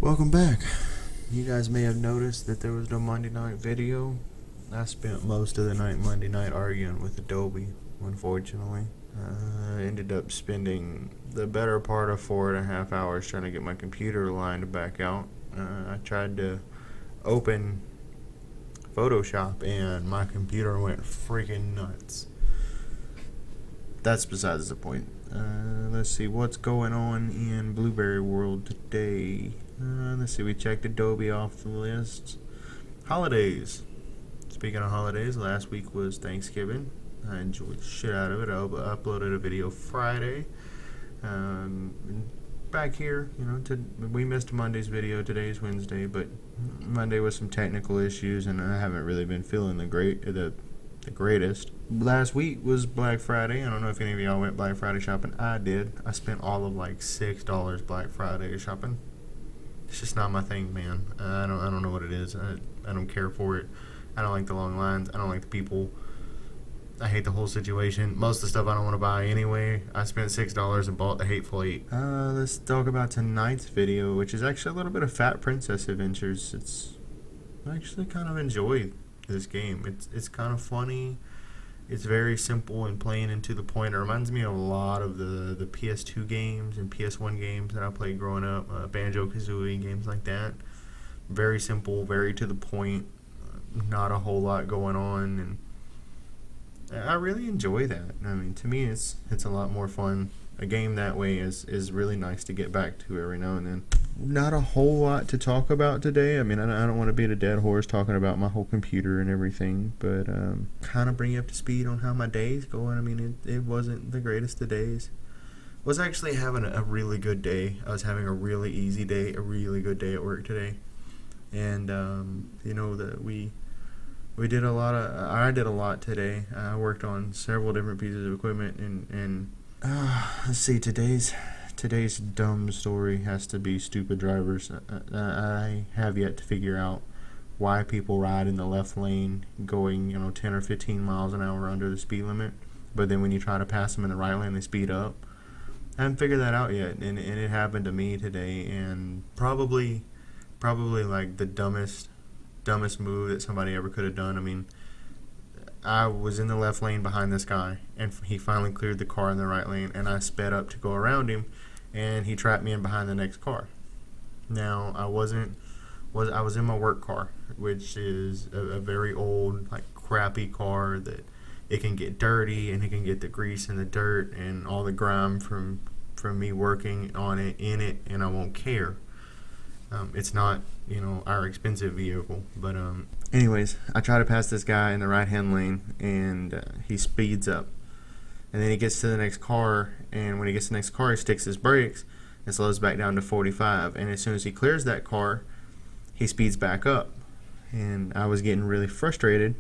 Welcome back. You guys may have noticed that there was no Monday night video. I spent most of the night Monday night arguing with Adobe, unfortunately. I ended up spending the better part of 4.5 hours trying to get my computer lined back out. I tried to open Photoshop and my computer went freaking nuts. That's besides the point. Let's see what's going on in Blueberry World today. Let's see, we checked Adobe off the list. Holidays. Speaking of holidays, last week was Thanksgiving. I enjoyed the shit out of it. I uploaded a video Friday. Back here, we missed Monday's video. Today's Wednesday, but Monday was some technical issues, and I haven't really been feeling the greatest. Last week was Black Friday. I don't know if any of y'all went Black Friday shopping. I did. I spent all of like $6 Black Friday shopping. It's just not my thing, man. I don't know what it is. I don't care for it. I don't like the long lines. I don't like the people. I hate the whole situation. Most of the stuff I don't want to buy anyway. I spent $6 and bought the Hateful Eight. Let's talk about tonight's video, which is actually a little bit of Fat Princess Adventures. I actually kind of enjoy this game. It's kind of funny. It's very simple and plain and to the point. It reminds me of a lot of the PS2 games and PS1 games that I played growing up, Banjo-Kazooie, games like that. Very simple, very to the point, not a whole lot going on, and I really enjoy that. I mean, to me, it's a lot more fun. A game that way is really nice to get back to every now and then. Not a whole lot to talk about today. I mean, I don't want to beat a dead horse talking about my whole computer and everything, but kind of bring you up to speed on how my day's going. I mean, it wasn't the greatest of days. Was actually having a really good day. I was having a really easy day, a really good day at work today, and that we did a lot of. I did a lot today. I worked on several different pieces of equipment and. Let's see, today's dumb story has to be stupid drivers. I have yet to figure out why people ride in the left lane going 10 or 15 miles an hour under the speed limit, but then when you try to pass them in the right lane they speed up. I haven't figured that out yet, and it happened to me today, and probably like the dumbest move that somebody ever could have done. I mean, I was in the left lane behind this guy, and he finally cleared the car in the right lane, and I sped up to go around him, and he trapped me in behind the next car. Now, I was in my work car, which is a very old, like, crappy car that it can get dirty, and it can get the grease and the dirt and all the grime from me working on it, in it, and I won't care. It's not, our expensive vehicle, but anyways, I try to pass this guy in the right-hand lane, and he speeds up, and then he gets to the next car, and when he gets to the next car, he sticks his brakes and slows back down to 45, and as soon as he clears that car, he speeds back up, and I was getting really frustrated,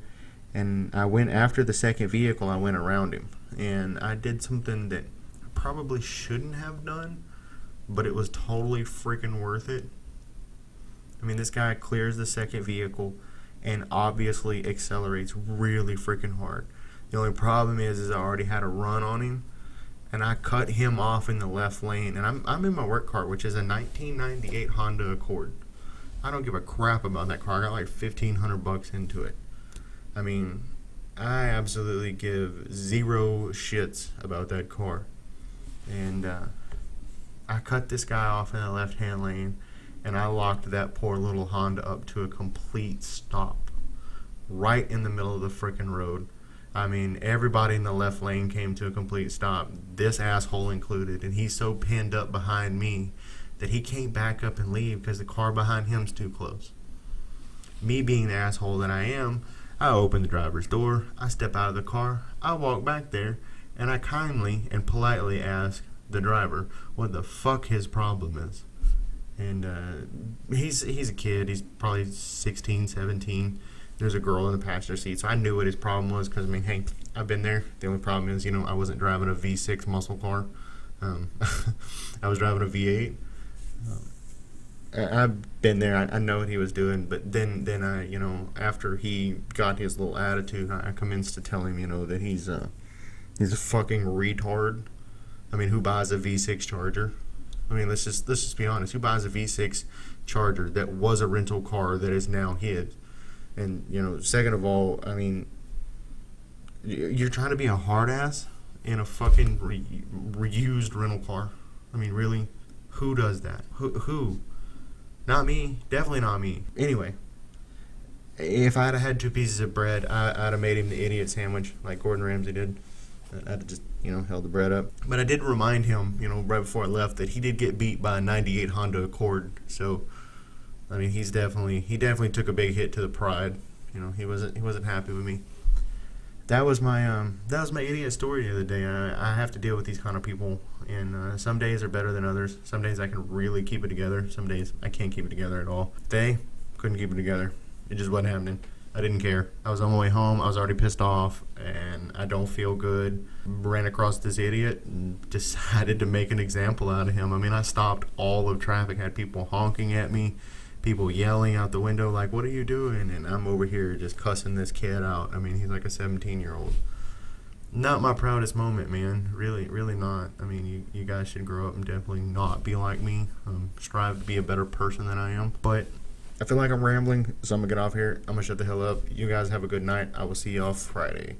and I went after the second vehicle. I went around him, and I did something that I probably shouldn't have done, but it was totally freaking worth it. I mean, this guy clears the second vehicle and obviously accelerates really freaking hard. The only problem is I already had a run on him, and I cut him off in the left lane. And I'm in my work car, which is a 1998 Honda Accord. I don't give a crap about that car. I got like $1,500 into it. I mean, I absolutely give zero shits about that car. And I cut this guy off in the left-hand lane, and I locked that poor little Honda up to a complete stop right in the middle of the frickin' road. I mean, everybody in the left lane came to a complete stop, this asshole included, and he's so pinned up behind me that he can't back up and leave because the car behind him's too close. Me being the asshole that I am, I open the driver's door, I step out of the car, I walk back there, and I kindly and politely ask the driver what the fuck his problem is. And he's a kid. He's probably 16, 17. There's a girl in the passenger seat, so I knew what his problem was because, I mean, hey, I've been there. The only problem is, I wasn't driving a V6 muscle car. I was driving a V8. I've been there. I know what he was doing. But then I, after he got his little attitude, I commenced to tell him, that he's a fucking retard. I mean, who buys a V6 Charger? I mean, let's just be honest. Who buys a V6 Charger that was a rental car that is now his? And second of all, I mean, you're trying to be a hard ass in a fucking reused rental car. I mean, really? Who does that? Who? Not me. Definitely not me. Anyway, if I'd have had 2 pieces of bread, I'd have made him the idiot sandwich like Gordon Ramsay did. I'd have just, held the bread up. But I did remind him, right before I left, that he did get beat by a 98 Honda Accord. So, I mean, he definitely took a big hit to the pride. He wasn't happy with me. That was my idiot story the other day. I have to deal with these kind of people, and some days are better than others. Some days I can really keep it together. Some days I can't keep it together at all. Today, couldn't keep it together. It just wasn't happening. I didn't care. I was on my way home. I was already pissed off, and I don't feel good. Ran across this idiot and decided to make an example out of him. I mean, I stopped all of traffic, had people honking at me, people yelling out the window like, "What are you doing?" And I'm over here just cussing this kid out. I mean, he's like a 17-year-old. Not my proudest moment, man. Really, really not. I mean, you guys should grow up and definitely not be like me. Strive to be a better person than I am. But I feel like I'm rambling, so I'm going to get off here. I'm going to shut the hell up. You guys have a good night. I will see y'all Friday.